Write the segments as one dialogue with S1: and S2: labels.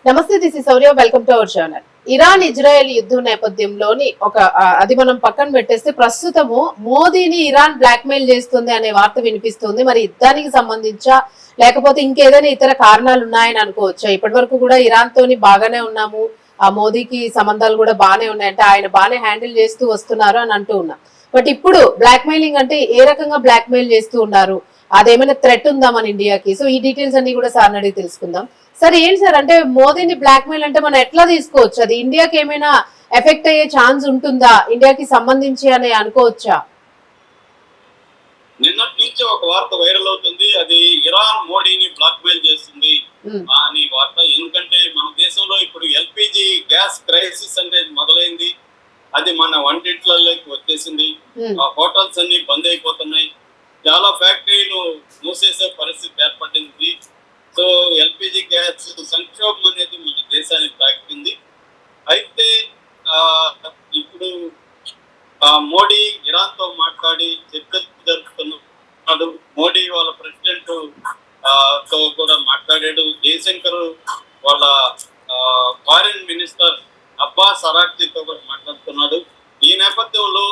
S1: నమస్తే, this is Saurya. Welcome to our channel. Iran Israel యుద్ధం నేపథ్యంలోని అది మనం పక్కన పెట్టేస్తే ప్రస్తుతము మోదీని ఇరాన్ బ్లాక్ మెయిల్ చేస్తుంది అనే వార్త వినిపిస్తుంది. మరి యుద్ధానికి సంబంధించా లేకపోతే ఇంకేదైనా ఇతర కారణాలు ఉన్నాయని అనుకోవచ్చా? ఇప్పటి వరకు కూడా ఇరాన్ తోని బాగానే ఉన్నాము, ఆ మోదీకి సంబంధాలు కూడా బాగానే ఉన్నాయంటే ఆయన బాగానే హ్యాండిల్ చేస్తూ వస్తున్నారు అని అంటూ ఉన్నాం. బట్ ఇప్పుడు బ్లాక్ మెయిలింగ్ అంటే ఏ రకంగా బ్లాక్ మెయిల్ చేస్తూ ఉన్నారు, అదేమైనా థ్రెట్ ఉందా మన ఇండియాకి? సో ఈ డీటెయిల్స్ అన్ని కూడా సార్ అడిగి తెలుసుకుందాం. సార్ ఏంటి సార్, అంటే మోదీని బ్లాక్ మెయిల్ అంటే మనం ఎట్లా తీసుకోవచ్చు? అది ఇండియాకి ఏమైనా ఎఫెక్ట్ అయ్యే ఛాన్స్ ఉంటుందా, ఇండియాకి సంబంధించి అని అనుకోవచ్చా?
S2: నిన్నటి నుంచి ఒక వార్త వైరల్ అవుతుంది, అది ఇరాన్ మోడీని బ్లాక్ మెయిల్ చేస్తుంది అని వార్త. ఎందుకంటే మన దేశంలో ఇప్పుడు ఎల్పిజి గ్యాస్ క్రైసిస్ అనేది మొదలైంది. అది మన వంటింట్లలోకి వచ్చేసింది. ఆ హోటల్స్ అన్ని బంద్ అయిపోతున్నాయి. చాలా ఫ్యాక్టరీలు మూసేసే పరిస్థితి ఏర్పడింది. సో ఎల్పిజి గ్యాస్ సంక్షోభం అనేది మన దేశానికి తాకింది. అయితే ఇప్పుడు మోడీ ఇరాన్ తో మాట్లాడి చర్చలు జరుపుతున్నాడు. మోడీ వాళ్ళ ప్రెసిడెంట్ తో కూడా మాట్లాడాడు. జయశంకర్ వాళ్ళ ఫారిన్ మినిస్టర్ అబ్బాస్ అరాక్చీతో కూడా మాట్లాడుతున్నాడు. ఈ నేపథ్యంలో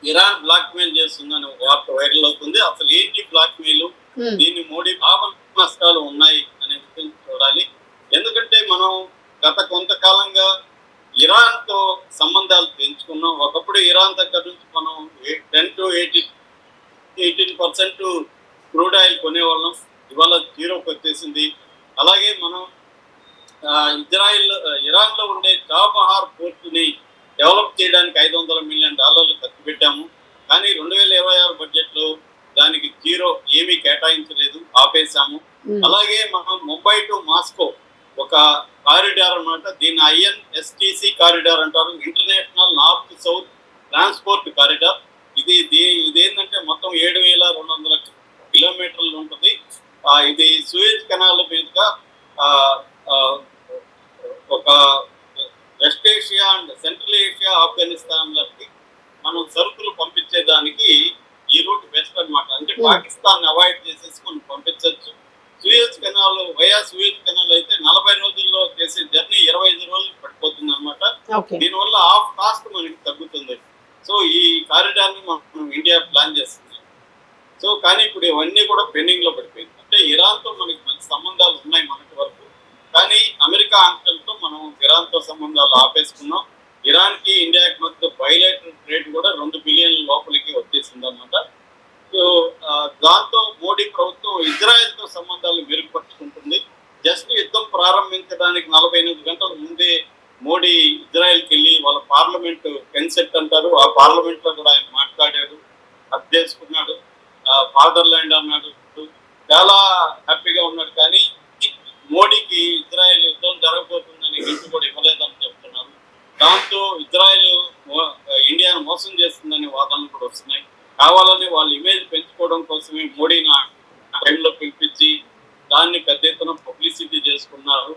S2: ఇరాన్ బ్లాక్ మెయిల్ చేస్తుందని ఒక వార్త వైరల్ అవుతుంది. అసలు ఏంటి బ్లాక్ మెయిల్, దీన్ని మోడీ భావన నష్టాలు ఉన్నాయి అనే విషయం చూడాలి. ఎందుకంటే మనం గత కొంతకాలంగా ఇరాన్ తో సంబంధాలు పెంచుకున్నాం. ఒకప్పుడు ఇరాన్ దగ్గర నుంచి మనం 10 to 18% క్రూడ్ ఆయిల్ కొనేవాళ్ళం. ఇవాళ జీరోకి వచ్చేసింది. అలాగే మనం ఇరాన్ లో ఉండే చాబహార్ పోర్ట్ ని డెవలప్ చేయడానికి $500 మిలియన్ ఖర్చు పెట్టాము. కానీ 2026 బడ్జెట్ లో దానికి జీరో, ఏమీ కేటాయించలేదు, ఆపేశాము. అలాగే మనం ముంబై టు మాస్కో ఒక కారిడార్ అన్నమాట. దీన్ని INSTC కారిడార్ అంటారు, international north south transport corridor. ఇదేంటంటే మొత్తం 7,200 కిలోమీటర్లు ఉంటుంది. ఇది సూయజ్ కెనాల్ మీదుగా ఒక west Asia and central Asia, ఆఫ్ఘనిస్తాన్లకి మనం సరుకులు పంపించేదానికి ఈ రూట్ బెస్ట్ అనమాట. అంటే పాకిస్తాన్ అవాయిడ్ చేసేసి మనం పంపించవచ్చు. సూయజ్ కెనాల్ సూయజ్ కెనాల్ అయితే 40 రోజుల్లో చేసే జర్నీ 25 రోజులు పడిపోతుంది అనమాట. దీనివల్ల హాఫ్ కాస్ట్ మనకి తగ్గుతుంది. సో ఈ కారిడార్ ని మనం ఇండియా ప్లాన్ చేస్తుంది. సో కానీ ఇప్పుడు ఇవన్నీ కూడా పెండింగ్ లో పడిపోయింది. అంటే ఇరాన్ తో మనకి మంచి సంబంధాలు ఉన్నాయి మనకి వరకు, కానీ అమెరికా ఆంక్షలతో మనం ఇరాన్ తో సంబంధాలు ఆపేసుకున్నాం. ఇరాన్ కి ఇండియాకి మధ్య బైలేటరల్ ట్రేడ్ కూడా 2 బిలియన్ల లోపలికి వచ్చేసింది అనమాట. సో దాంతో మోడీ ప్రభుత్వం ఇజ్రాయెల్ తో సంబంధాలు మెరుగుపరుచుకుంటుంది. జస్ట్ యుద్ధం ప్రారంభించడానికి 48 గంటల ముందే మోడీ ఇజ్రాయెల్కి వెళ్ళి వాళ్ళ పార్లమెంట్ కన్సెప్ట్ అంటారు, ఆ పార్లమెంట్ లో కూడా ఆయన మాట్లాడాడు, అది చేసుకున్నాడు. ఫాదర్ ల్యాండ్ అన్నాడు, చాలా హ్యాపీగా ఉన్నాడు. కానీ మోడీకి ఇజ్రాయెల్ యుద్ధం జరగబోతుందని హింట్ కూడా ఇవ్వలేదని చెప్తున్నారు. దాంతో ఇజ్రాయెల్ ఇండియాను మోసం చేస్తుందనే వాదనలు కూడా వస్తున్నాయి. కావాలని వాళ్ళ ఇమేజ్ పెంచుకోవడం కోసమే మోడీని టైంలో పిలిపించి దాన్ని పెద్ద ఎత్తున పబ్లిసిటీ చేసుకున్నారు.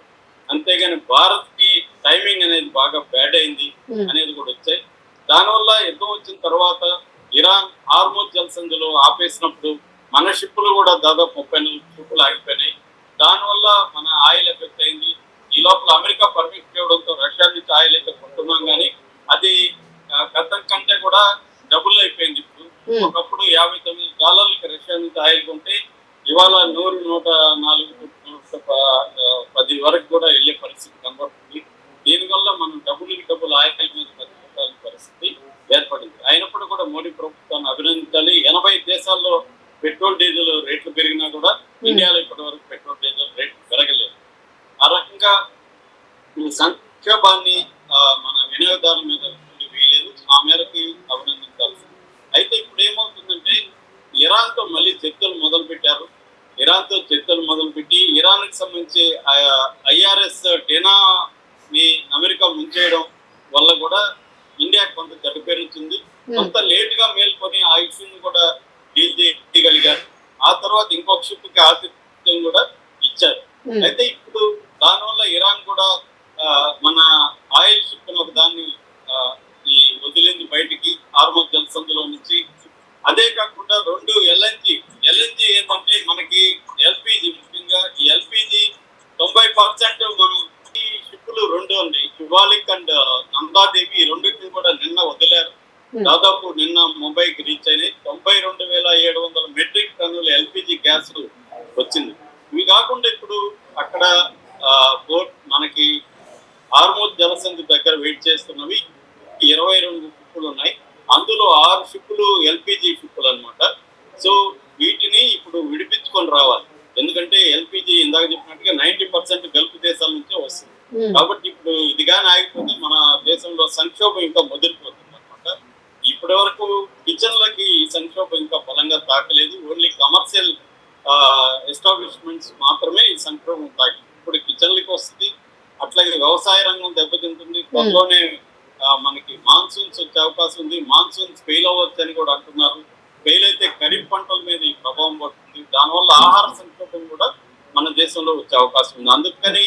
S2: అంతేగాని భారత్ కి టైమింగ్ అనేది బాగా బ్యాడ్ అయింది అనేది కూడా వచ్చాయి. దానివల్ల యుద్ధం వచ్చిన తర్వాత ఇరాన్ హార్మోజ్ జలసంధిలో ఆపేసినప్పుడు మన షిప్పులు కూడా దాదాపు 34 షిప్పులు ఆగిపోయినాయి. దానివల్ల మన ఆయిల్ ఎఫెక్ట్ అయింది. ఈ లోపల అమెరికా పర్మిషన్ ఇవ్వడంతో రష్యా నుంచి ఆయిల్ అయితే కొంటున్నాం, కానీ అది గతం కంటే కూడా డబుల్ అయిపోయింది. ఇప్పుడు ఒకప్పుడు $59 రష్యా నుంచి ఆయిల్ కొంటే ఇవాళ 100, 104, 110 వరకు కూడా వెళ్ళే పరిస్థితి కనబడుతుంది. దీనివల్ల మనం డబుల్ ఆయిల్ మీద బతికాల్సిన పరిస్థితి ఏర్పడింది. అయినప్పుడు కూడా మోడీ ప్రభుత్వాన్ని అభినందించాలి. 80 దేశాల్లో పెట్రోల్ డీజిల్ రేట్లు పెరిగినా కూడా ఇండియాలో ఇప్పటి వరకు పెట్రోల్ డీజిల్ రేట్లు పెరగలేదు. ఆ రకంగా ఈ సంక్షోభాన్ని మన వినియోగదారుల మీద వేయలేదు. ఆ మేరకి అభినందించాల్సింది. అయితే ఇప్పుడు ఏమవుతుందంటే ఇరాన్ తో మళ్ళీ చర్చలు మొదలు పెట్టారు. ఇరాన్ తో చర్చలు మొదలుపెట్టి ఇరాన్ కి సంబంధించి IRS డెనా ని అమెరికా ముంచేయడం వల్ల కూడా ఇండియాకి కొంత చెడ్డ పేరు వచ్చింది. కొంత లేట్ గా మేల్కొని ఆ ఇష్యూని కూడా డీల్ చేయగలిగారు. ఆ తర్వాత ఇంకొక షిప్ కి ఆతిథ్యం కూడా ఇచ్చారు. అయితే ఇప్పుడు దానివల్ల ఇరాన్ కూడా మన ఆయిల్ షిప్ ఒక దాన్ని ఈ వదిలింది బయటికి హార్మోజ్ జలసంధిలో నుంచి. అదే కాకుండా 2 LNG ఏంటంటే మనకి LPG, ముఖ్యంగా ఈ LPG 90% నావిక్ అండ్ నందాదేవి ఈ రెండింటిని కూడా నిన్న వదిలారు. దాదాపు నిన్న ముంబైకి రీచ్ అయినాయి. 92,700 మెట్రిక్ టన్నుల ఎల్పిజి గ్యాస్ వచ్చింది. ఇవి కాకుండా ఇప్పుడు అక్కడ బోట్ మనకి హార్మోజ్ జలసంధి దగ్గర వెయిట్ చేస్తున్నవి 22 షిప్పులు ఉన్నాయి. అందులో 6 షిప్పులు ఎల్పిజి షిప్పులు అన్నమాట. సో వీటిని ఇప్పుడు విడిపించుకొని రావాలి. ఎందుకంటే ఎల్పిజి ఇందాక చెప్పినట్టుగా 90% గల్ఫ్ దేశాల నుంచే వస్తుంది. కాబట్టి ఇప్పుడు ఇది కానీ ఆగిపోతే మన దేశంలో సంక్షోభం ఇంకా ముదిరిపోతుంది అనమాట. ఇప్పటి వరకు కిచెన్లకి ఈ సంక్షోభం ఇంకా బలంగా తాకలేదు. ఓన్లీ కమర్షియల్ ఎస్టాబ్లిష్మెంట్స్ మాత్రమే ఈ సంక్షోభం తాకింది. ఇప్పుడు కిచెన్లకి వస్తుంది, అట్లాగే వ్యవసాయ రంగం దెబ్బతింటుంది. త్వరలోనే మనకి మాన్సూన్స్ వచ్చే అవకాశం ఉంది. మాన్సూన్స్ ఫెయిల్ అవ్వచ్చు అని కూడా అంటున్నారు. ఫెయిల్ అయితే ఖరీఫ్ పంటల మీద ఈ ప్రభావం పడుతుంది. దానివల్ల ఆహార సంక్షోభం కూడా మన దేశంలో వచ్చే అవకాశం ఉంది. అందుకని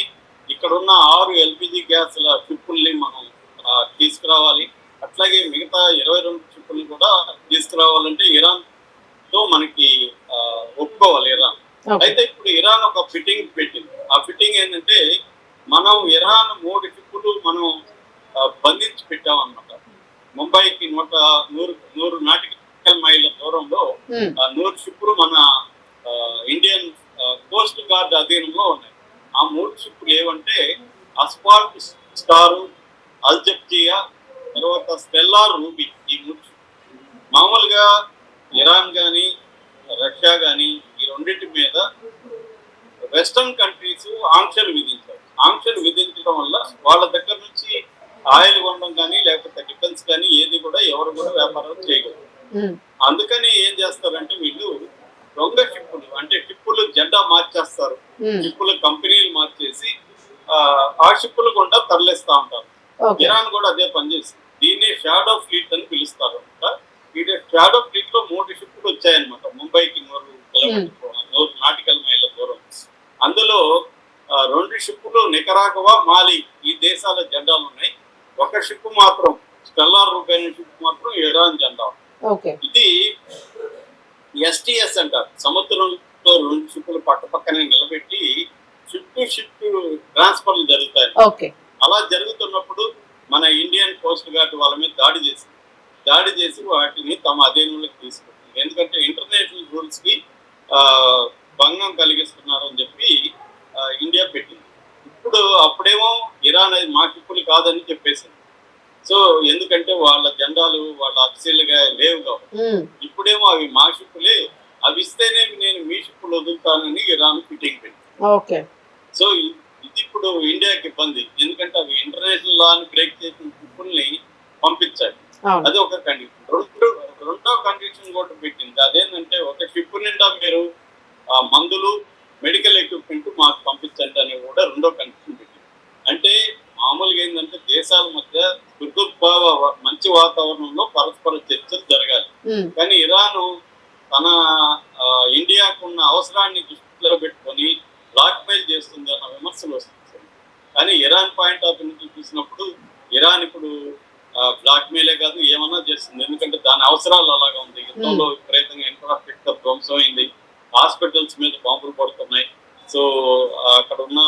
S2: ఇక్కడ ఉన్న 6 ఎల్పిజి గ్యాస్ల షిప్పుల్ని మనం తీసుకురావాలి. అట్లాగే మిగతా 22 షిప్పుల్ని కూడా తీసుకురావాలంటే ఇరాన్ తో మనకి ఒప్పుకోవాలి ఇరాన్. అయితే ఇప్పుడు ఇరాన్ ఒక ఫిట్టింగ్ పెట్టింది. ఆ ఫిట్టింగ్ ఏంటంటే మనం ఇరాన్ 3 షిప్పులు మనం బంధించి పెట్టామన్నమాట. ముంబైకి 100 నాటికల్ మైళ్ళ దూరంలో 100 షిప్పులు మన ఇండియన్ కోస్ట్ గార్డ్ అధీనంలో ఉన్నాయి. ఆ 3 షిప్పులు ఏవంటే అస్ఫాల్ట్ స్టార్, అల్జెప్జియా, తర్వాత స్టెల్లార్ రూబీ. ఈ 3 మామూలుగా ఇరాన్ కానీ రష్యా కానీ ఈ రెండింటి మీద వెస్టర్న్ కంట్రీస్ ఆంక్షలు విధించారు. ఆంక్షలు విధించడం వల్ల వాళ్ళ దగ్గర నుంచి ఆయిల్ కొనడం కానీ లేకపోతే డిఫెన్స్ కానీ ఏది కూడా ఎవరు కూడా వ్యాపారం చేయగలరు. అందుకని ఏం చేస్తారంటే వీళ్ళు దొంగ షిప్పులు, అంటే షిప్పులు జెండా మార్చేస్తారు. షిప్పుల కంపెనీలు మార్చేసి ఆ షిప్పులు కూడా తరలిస్తా ఉంటారు. ఇరాన్ కూడా అదే పనిచేస్తుంది. దీన్ని షాడో ఫ్లీట్ అని పిలుస్తారు అనమాట. ఈ షాడో ఫ్లీట్ లో 3 షిప్పులు వచ్చాయన్నమాట. ముంబైకి 100 కిలోమీటర్ 100 నాటికల్ మైళ్ళ దూరం. అందులో 2 షిప్పులు నికరాగవా, మాలి ఈ దేశాల జెండాలు ఉన్నాయి. ఒక షిప్ మాత్రం స్టెల్లార్ రూబీ అనే షిప్ మాత్రం ఇరాన్ జెండా. ఇది ఎస్టీఎస్ అంటారు. సముద్రంలో 2 షిప్పులు పక్క పక్కనే నిలబెట్టి షిప్ ట్రాన్స్ఫర్లు జరుగుతాయి. అలా జరుగుతున్నప్పుడు మన ఇండియన్ కోస్ట్ గార్డ్ వాళ్ళ మీద దాడి చేసి వాటిని తమ అధీనంలోకి తీసుకుంటుంది. ఎందుకంటే ఇంటర్నేషనల్ రూల్స్ కి భంగం కలిగిస్తున్నారు అని చెప్పి ఇండియా పెట్టింది. అప్పుడేమో ఇరాన్ అది మా షిప్పులు కాదని చెప్పేసింది. సో ఎందుకంటే వాళ్ళ జెండాలు వాళ్ళ అఫీషియల్గా లేవు కాబట్టి. ఇప్పుడేమో అవి మా షిప్పులే, అవి ఇస్తేనే నేను మీ షిప్పులు వదులుతానని ఇరాన్ ఫిట్టింగ్ పెట్టింది. సో ఇది ఇప్పుడు ఇండియాకి ఇబ్బంది. ఎందుకంటే అవి ఇంటర్నేషనల్ లాని బ్రేక్ చేసిన షిప్పుల్ని పంపించాలి. అది ఒక కండిషన్. రెండో కండిషన్ కూడా పెట్టింది. అదేంటంటే ఒక షిప్ నిండా మీరు మందులు, మెడికల్ ఎక్విప్మెంట్ మాకు పంపించండి అని కూడా రెండో కండిషన్ పెట్టింది. అంటే మామూలుగా ఏంటంటే దేశాల మధ్య మంచి వాతావరణంలో పరస్పర చర్చలు జరగాలి. కానీ ఇరాన్ తన ఇండియాకున్న అవసరాన్ని దృష్టిలో పెట్టుకొని బ్లాక్ మెయిల్ చేస్తుంది అన్న విమర్శలు వస్తుంది. కానీ ఇరాన్ పాయింట్ ఆఫ్ వ్యూ నుంచి చూసినప్పుడు ఇరాన్ ఇప్పుడు బ్లాక్ మెయిలే కాదు ఏమన్నా చేస్తుంది. ఎందుకంటే దాని అవసరాలు అలాగా ఉంది. యుద్ధంలో విపరీతంగా ఇన్ఫ్రాస్ట్రక్చర్ ధ్వంసం అయింది. హాస్పిటల్స్ మీద బాంబులు పడుతున్నాయి. సో అక్కడ ఉన్న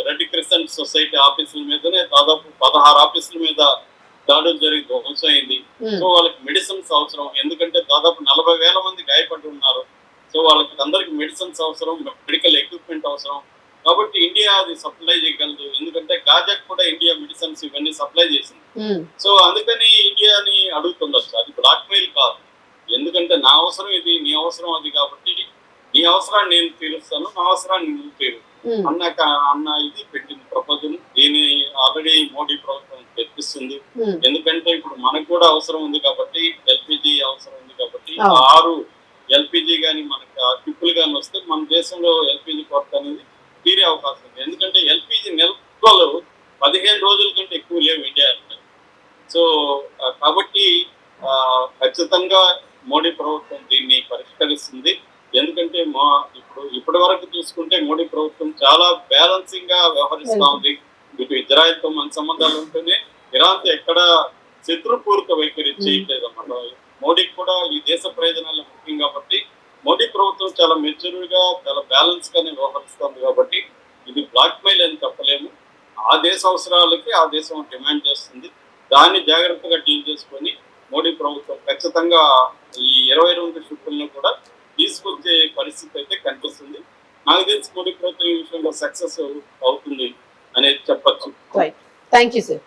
S2: రెడ్ క్రిసెంట్ సొసైటీ ఆఫీసుల మీదనే దాదాపు 16 ఆఫీసుల మీద దాడులు జరిగి ధ్వంసం అయింది. సో వాళ్ళకి మెడిసిన్స్ అవసరం. ఎందుకంటే దాదాపు 40,000 మంది గాయపడి ఉన్నారు. సో వాళ్ళకి అందరికి మెడిసిన్స్ అవసరం, మెడికల్ ఎక్విప్మెంట్ అవసరం. కాబట్టి ఇండియా అది సప్లై చేయగలదు. ఎందుకంటే గాజాకు కూడా ఇండియా మెడిసిన్స్ ఇవన్నీ సప్లై చేసింది. సో అందుకని ఇండియాని అడుగుతుండొచ్చు. అది బ్లాక్ మెయిల్ కాదు. ఎందుకంటే నా అవసరం ఇది, నీ అవసరం అది. కాబట్టి నీ అవసరాన్ని నేను తీరుస్తాను, నా అవసరాన్ని నువ్వు తీరు అన్న ఇది పెట్టింది ప్రపోజల్. దీన్ని ఆల్రెడీ మోడీ ప్రభుత్వం తెప్పిస్తుంది. ఎందుకంటే ఇప్పుడు మనకు కూడా అవసరం ఉంది కాబట్టి, ఎల్పిజి అవసరం ఉంది కాబట్టి 6 ఎల్పిజి కానీ మనకి ఆ షిప్పులు కానీ వస్తే మన దేశంలో ఎల్పిజి కొరత అనేది తీరే అవకాశం ఉంది. ఎందుకంటే ఎల్పిజి నిల్వలు 15 రోజుల కంటే ఎక్కువ లేవు ఇండియా. సో కాబట్టి ఖచ్చితంగా మోడీ ప్రభుత్వం దీన్ని పరిష్కరిస్తుంది. ఎందుకంటే ఇప్పటి వరకు చూసుకుంటే మోడీ ప్రభుత్వం చాలా బ్యాలెన్సింగ్ గా వ్యవహరిస్తా ఉంది. ఇటు ఇజ్రాయెల్ తో మన సంబంధాలు ఉంటేనే ఇరాన్ తో ఎక్కడ శత్రుపూర్వక వైఖరి చేయట్లేదు అన్నమాట. మోడీకి కూడా ఈ దేశ ప్రయోజనాలు ముఖ్యం కాబట్టి మోడీ ప్రభుత్వం చాలా మెచ్యూర్ గా చాలా బ్యాలెన్స్ గానే వ్యవహరిస్తుంది. కాబట్టి ఇది బ్లాక్ మెయిల్ అని చెప్పలేము. ఆ దేశ అవసరాలకి ఆ దేశం డిమాండ్ చేస్తుంది. దాన్ని జాగ్రత్తగా డీల్ చేసుకొని మోడీ ప్రభుత్వం ఖచ్చితంగా ఈ 22 షిప్పులను కూడా తీసుకొచ్చే పరిస్థితి అయితే కనిపిస్తుంది. నాకు తెలిసి మోడీ ప్రభుత్వం ఈ విషయంలో సక్సెస్ అవుతుంది అనేది చెప్పచ్చు.
S1: Right, thank you sir.